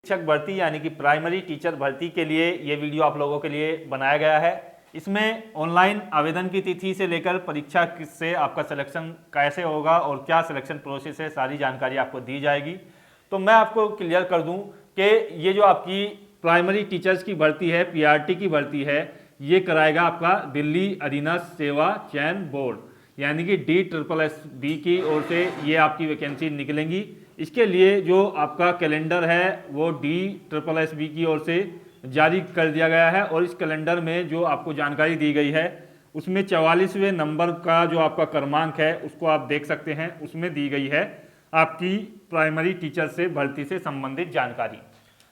शिक्षक भर्ती यानी कि प्राइमरी टीचर भर्ती के लिए ये वीडियो आप लोगों के लिए बनाया गया है। इसमें ऑनलाइन आवेदन की तिथि से लेकर परीक्षा से आपका सिलेक्शन कैसे होगा और क्या सिलेक्शन प्रोसेस है, सारी जानकारी आपको दी जाएगी। तो मैं आपको क्लियर कर दूं कि ये जो आपकी प्राइमरी टीचर्स की भर्ती है, पीआरटी की भर्ती है, ये कराएगा आपका दिल्ली अधीनस्थ सेवा चयन बोर्ड यानी कि DSSB की ओर से ये आपकी वैकेंसी निकलेंगी। इसके लिए जो आपका कैलेंडर है वो DSSB की ओर से जारी कर दिया गया है और इस कैलेंडर में जो आपको जानकारी दी गई है उसमें 44वें नंबर का जो आपका क्रमांक है उसको आप देख सकते हैं। उसमें दी गई है आपकी प्राइमरी टीचर से भर्ती से संबंधित जानकारी।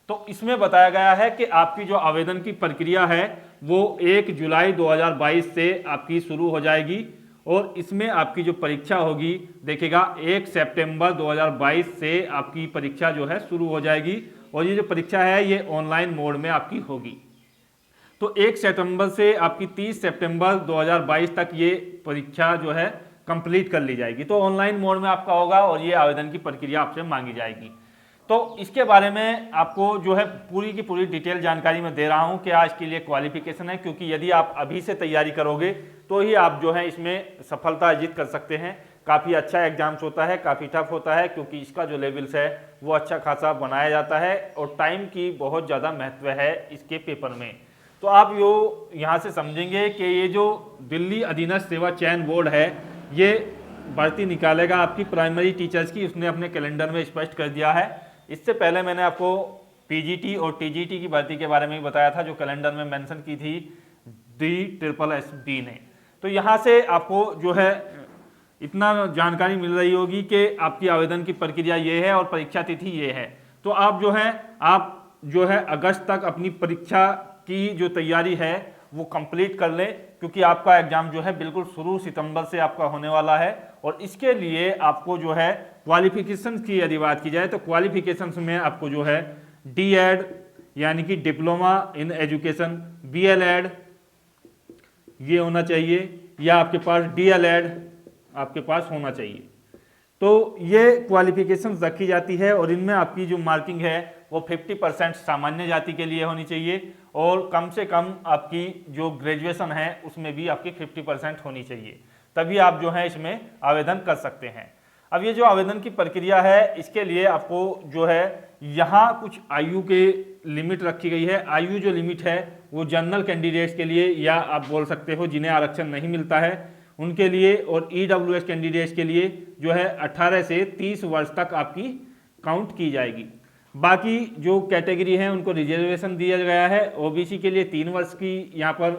तो इसमें बताया गया है कि आपकी जो आवेदन की प्रक्रिया है वो 1 जुलाई 2022 से आपकी शुरू हो जाएगी और इसमें आपकी जो परीक्षा होगी देखिएगा 1 सितंबर 2022 से आपकी परीक्षा जो है शुरू हो जाएगी और ये जो परीक्षा है ये ऑनलाइन मोड में आपकी होगी। तो 1 सितंबर से आपकी 30 सितंबर 2022 तक ये परीक्षा जो है कंप्लीट कर ली जाएगी। तो ऑनलाइन मोड में आपका होगा और ये आवेदन की प्रक्रिया आपसे मांगी जाएगी। तो इसके बारे में आपको जो है पूरी की पूरी डिटेल जानकारी मैं दे रहा हूं कि आज के लिए क्वालिफिकेशन है, क्योंकि यदि आप अभी से तैयारी करोगे तो ही आप जो है इसमें सफलता अर्जित कर सकते हैं। काफ़ी अच्छा एग्जाम्स होता है, काफ़ी टफ होता है, क्योंकि इसका जो लेवल्स है वो अच्छा खासा बनाया जाता है और टाइम की बहुत ज़्यादा महत्व है इसके पेपर में। तो आप यहाँ से समझेंगे कि ये जो दिल्ली अधीनस्थ सेवा चयन बोर्ड है ये भर्ती निकालेगा आपकी प्राइमरी टीचर्स की, उसने अपने कैलेंडर में स्पष्ट कर दिया है। इससे पहले मैंने आपको पीजीटी और टीजीटी की भर्ती के बारे में भी बताया था जो कैलेंडर में मेंशन की थी DSSB ने। तो यहाँ से आपको जो है इतना जानकारी मिल रही होगी कि आपकी आवेदन की प्रक्रिया ये है और परीक्षा तिथि ये है। तो आप जो है अगस्त तक अपनी परीक्षा की जो तैयारी है वो कंप्लीट कर लें, क्योंकि आपका एग्जाम जो है बिल्कुल शुरू सितंबर से आपका होने वाला है। और इसके लिए आपको जो है क्वालिफिकेशन की यदि बात की जाए तो क्वालिफिकेशंस में आपको जो है DED यानी कि डिप्लोमा इन एजुकेशन, BLED ये होना चाहिए या आपके पास DLED आपके पास होना चाहिए। तो ये क्वालिफिकेशंस रखी जाती है और इनमें आपकी जो मार्किंग है वो 50% सामान्य जाति के लिए होनी चाहिए और कम से कम आपकी जो ग्रेजुएशन है उसमें भी आपकी 50% होनी चाहिए, तभी आप जो है इसमें आवेदन कर सकते हैं। अब ये जो आवेदन की प्रक्रिया है इसके लिए आपको जो है यहाँ कुछ आयु के लिमिट रखी गई है। आयु जो लिमिट है वो जनरल कैंडिडेट्स के लिए या आप बोल सकते हो जिन्हें आरक्षण नहीं मिलता है उनके लिए, और EWS कैंडिडेट्स के लिए जो है 18 से 30 वर्ष तक आपकी काउंट की जाएगी। बाकी जो कैटेगरी है उनको रिजर्वेशन दिया गया है। OBC के लिए 3 वर्ष की यहाँ पर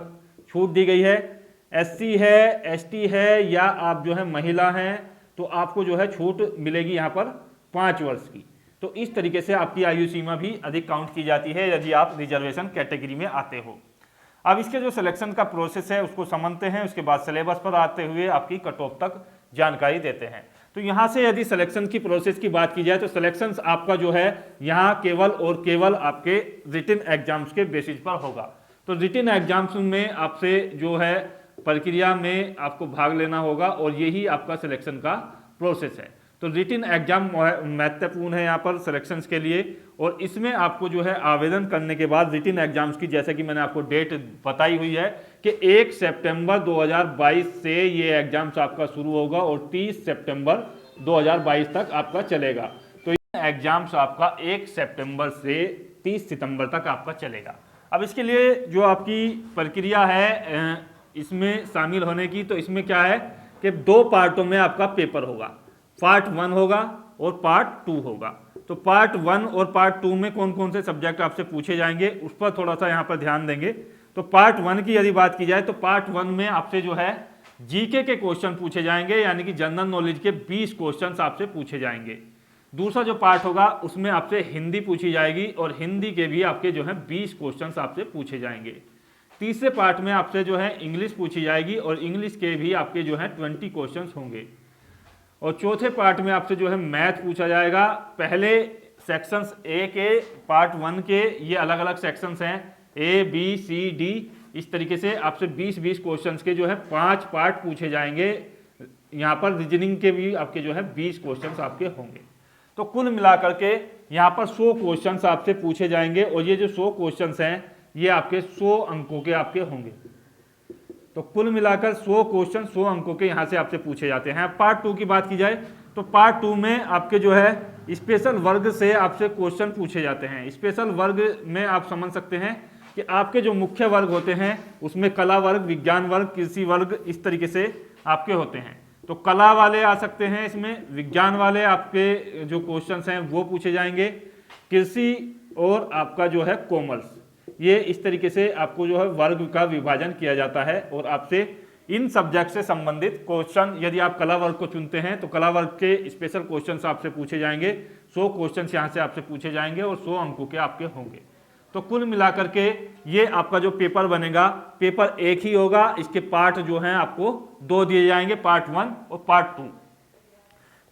छूट दी गई है। SC है, ST है या आप जो है महिला हैं तो आपको जो है छूट मिलेगी यहाँ पर 5 वर्ष की। तो इस तरीके से आपकी आयु सीमा भी अधिक काउंट की जाती है यदि आप रिजर्वेशन कैटेगरी में आते हो। अब इसके जो सिलेक्शन का प्रोसेस है उसको समझते हैं, उसके बाद सिलेबस पर आते हुए आपकी कट ऑफ तक जानकारी देते हैं। तो यहाँ से यदि सिलेक्शन की प्रोसेस की बात की जाए तो सिलेक्शन आपका जो है यहाँ केवल और केवल आपके रिटन एग्जाम्स के बेसिस पर होगा। तो रिटन एग्जाम्स में आपसे जो है प्रक्रिया में आपको भाग लेना होगा और यही आपका सिलेक्शन का प्रोसेस है। तो रिटन एग्जाम महत्वपूर्ण है यहाँ पर सिलेक्शंस के लिए और इसमें आपको जो है आवेदन करने के बाद रिटन एग्जाम्स की जैसे कि मैंने आपको डेट बताई हुई है कि 1 सितंबर 2022 से ये एग्जाम्स आपका शुरू होगा और 30 सितंबर 2022 तक आपका चलेगा। तो ये एग्जाम्स आपका 1 सितंबर से 30 सितंबर तक आपका चलेगा। अब इसके लिए जो आपकी प्रक्रिया है इसमें शामिल होने की, तो इसमें क्या है कि 2 पार्टों में आपका पेपर होगा। पार्ट 1 होगा और पार्ट 2 होगा। तो पार्ट 1 और पार्ट 2 में कौन कौन से सब्जेक्ट आपसे पूछे जाएंगे उस पर थोड़ा सा यहाँ पर ध्यान देंगे। तो पार्ट 1 की यदि बात की जाए तो पार्ट 1 में आपसे जो है जीके के क्वेश्चन पूछे जाएंगे, यानी कि जनरल नॉलेज के 20 क्वेश्चन आपसे पूछे जाएंगे। दूसरा जो पार्ट होगा उसमें आपसे हिंदी पूछी जाएगी और हिंदी के भी आपके जो है 20 क्वेश्चन आपसे पूछे जाएंगे। तीसरे पार्ट में आपसे जो है इंग्लिश पूछी जाएगी और इंग्लिश के भी आपके जो है 20 क्वेश्चन होंगे। और चौथे पार्ट में आपसे जो है मैथ पूछा जाएगा। पहले सेक्शंस ए के पार्ट 1 के ये अलग अलग सेक्शंस हैं A B C D, इस तरीके से आपसे 20-20 क्वेश्चंस के जो है 5 पार्ट पूछे जाएंगे। यहाँ पर रीजनिंग के भी आपके जो है 20 क्वेश्चंस आपके होंगे। तो कुल मिलाकर के यहाँ पर 100 क्वेश्चंस आपसे पूछे जाएंगे और ये जो 100 क्वेश्चंस हैं ये आपके 100 अंकों के आपके होंगे। तो कुल मिलाकर 100 क्वेश्चन 100 अंकों के यहाँ से आपसे पूछे जाते हैं। पार्ट 2 की बात की जाए तो पार्ट 2 में आपके जो है स्पेशल वर्ग से आपसे क्वेश्चन पूछे जाते हैं। स्पेशल वर्ग में आप समझ सकते हैं कि आपके जो मुख्य वर्ग होते हैं उसमें कला वर्ग, विज्ञान वर्ग, कृषि वर्ग, इस तरीके से आपके होते हैं। तो कला वाले आ सकते हैं इसमें, विज्ञान वाले आपके जो क्वेश्चंस हैं वो पूछे जाएंगे, कृषि और आपका जो है कॉमर्स, ये इस तरीके से आपको जो है वर्ग का विभाजन किया जाता है और आपसे इन सब्जेक्ट से संबंधित क्वेश्चन, यदि आप कला वर्ग को चुनते हैं तो कला वर्ग के स्पेशल क्वेश्चंस आपसे पूछे जाएंगे। 100 क्वेश्चंस यहाँ से आपसे पूछे जाएंगे और 100 अंकों के आपके होंगे। तो कुल मिलाकर के ये आपका जो पेपर बनेगा, पेपर एक ही होगा। इसके पार्ट जो हैं आपको 2 दिए जाएंगे, पार्ट 1 और पार्ट 2।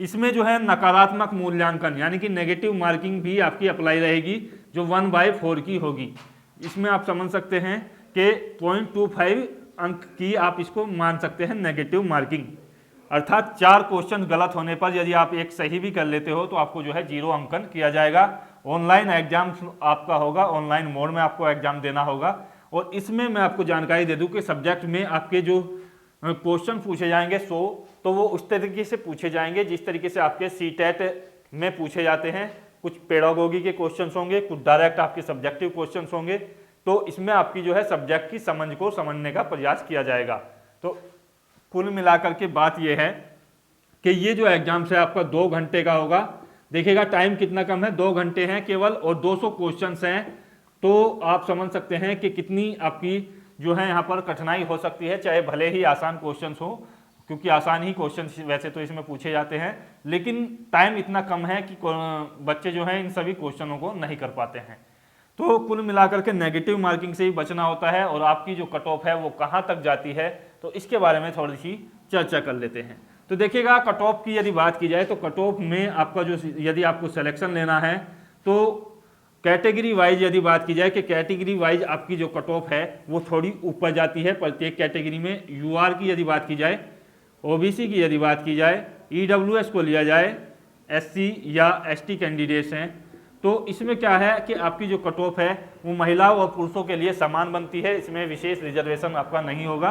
इसमें जो है नकारात्मक मूल्यांकन यानी कि नेगेटिव मार्किंग भी आपकी अप्लाई रहेगी, जो 1/4 की होगी। इसमें आप समझ सकते हैं कि 0.25 अंक की आप इसको मान सकते हैं नेगेटिव मार्किंग, अर्थात 4 क्वेश्चन गलत होने पर यदि आप एक सही भी कर लेते हो तो आपको जो है 0 अंकन किया जाएगा। ऑनलाइन एग्जाम आपका होगा, ऑनलाइन मोड में आपको एग्जाम देना होगा। और इसमें मैं आपको जानकारी दे दूं कि सब्जेक्ट में आपके जो क्वेश्चन पूछे जाएंगे 100, तो वो उस तरीके से पूछे जाएंगे जिस तरीके से आपके सीटेट में पूछे जाते हैं। कुछ पेडागोगी के क्वेश्चंस होंगे, कुछ डायरेक्ट आपके सब्जेक्टिव क्वेश्चंस होंगे। तो इसमें आपकी जो है सब्जेक्ट की समझ को समझने का प्रयास किया जाएगा। तो कुल मिलाकर के बात यह है कि ये जो एग्जाम है आपका 2 घंटे का होगा। देखिएगा टाइम कितना कम है, 2 घंटे हैं केवल और 200 क्वेश्चंस हैं। तो आप समझ सकते हैं कि कितनी आपकी जो है यहाँ पर कठिनाई हो सकती है, चाहे भले ही आसान क्वेश्चंस हो, क्योंकि आसान ही क्वेश्चन वैसे तो इसमें पूछे जाते हैं, लेकिन टाइम इतना कम है कि बच्चे जो हैं इन सभी क्वेश्चनों को नहीं कर पाते हैं। तो कुल मिलाकर के नेगेटिव मार्किंग से ही बचना होता है और आपकी जो कट ऑफ है वो कहाँ तक जाती है, तो इसके बारे में थोड़ी सी चर्चा कर लेते हैं। तो देखिएगा कट ऑफ की यदि बात की जाए तो कट ऑफ में आपका जो यदि आपको सिलेक्शन लेना है तो कैटेगरी वाइज यदि बात की जाए कि कैटेगरी वाइज आपकी जो कट ऑफ है वो थोड़ी ऊपर जाती है प्रत्येक कैटेगरी में। यूआर की यदि बात की जाए, ओबीसी की यदि बात की जाए, ईडब्ल्यूएस को लिया जाए, एससी या एसटी कैंडिडेट्स हैं, तो इसमें क्या है कि आपकी जो कट ऑफ है वो महिलाओं और पुरुषों के लिए समान बनती है। इसमें विशेष रिजर्वेशन आपका नहीं होगा।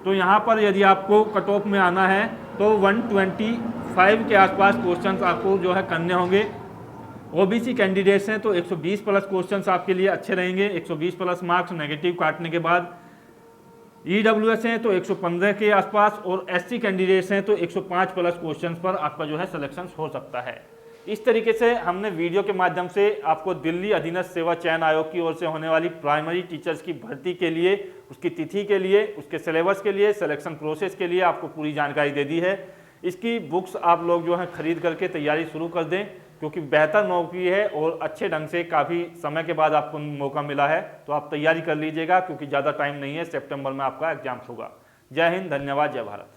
तो यहाँ पर यदि आपको कट ऑफ में आना है तो 125 के आसपास क्वेश्चंस आपको जो है करने होंगे। ओबीसी कैंडिडेट्स हैं तो 120 प्लस क्वेश्चंस आपके लिए अच्छे रहेंगे, 120 प्लस मार्क्स नेगेटिव काटने के बाद। ईडब्ल्यूएस हैं तो 115 के आसपास और एससी कैंडिडेट्स हैं तो 105 प्लस क्वेश्चंस पर आपका जो है सिलेक्शन हो सकता है। इस तरीके से हमने वीडियो के माध्यम से आपको दिल्ली अधीनस्थ सेवा चयन आयोग की ओर से होने वाली प्राइमरी टीचर्स की भर्ती के लिए, उसकी तिथि के लिए, उसके सिलेबस के लिए, सिलेक्शन प्रोसेस के लिए आपको पूरी जानकारी दे दी है। इसकी बुक्स आप लोग जो है खरीद करके तैयारी शुरू कर दें, क्योंकि बेहतर नौकरी है और अच्छे ढंग से काफ़ी समय के बाद आपको मौका मिला है। तो आप तैयारी कर लीजिएगा क्योंकि ज़्यादा टाइम नहीं है, सितंबर में आपका एग्जाम होगा। जय हिंद, धन्यवाद, जय भारत।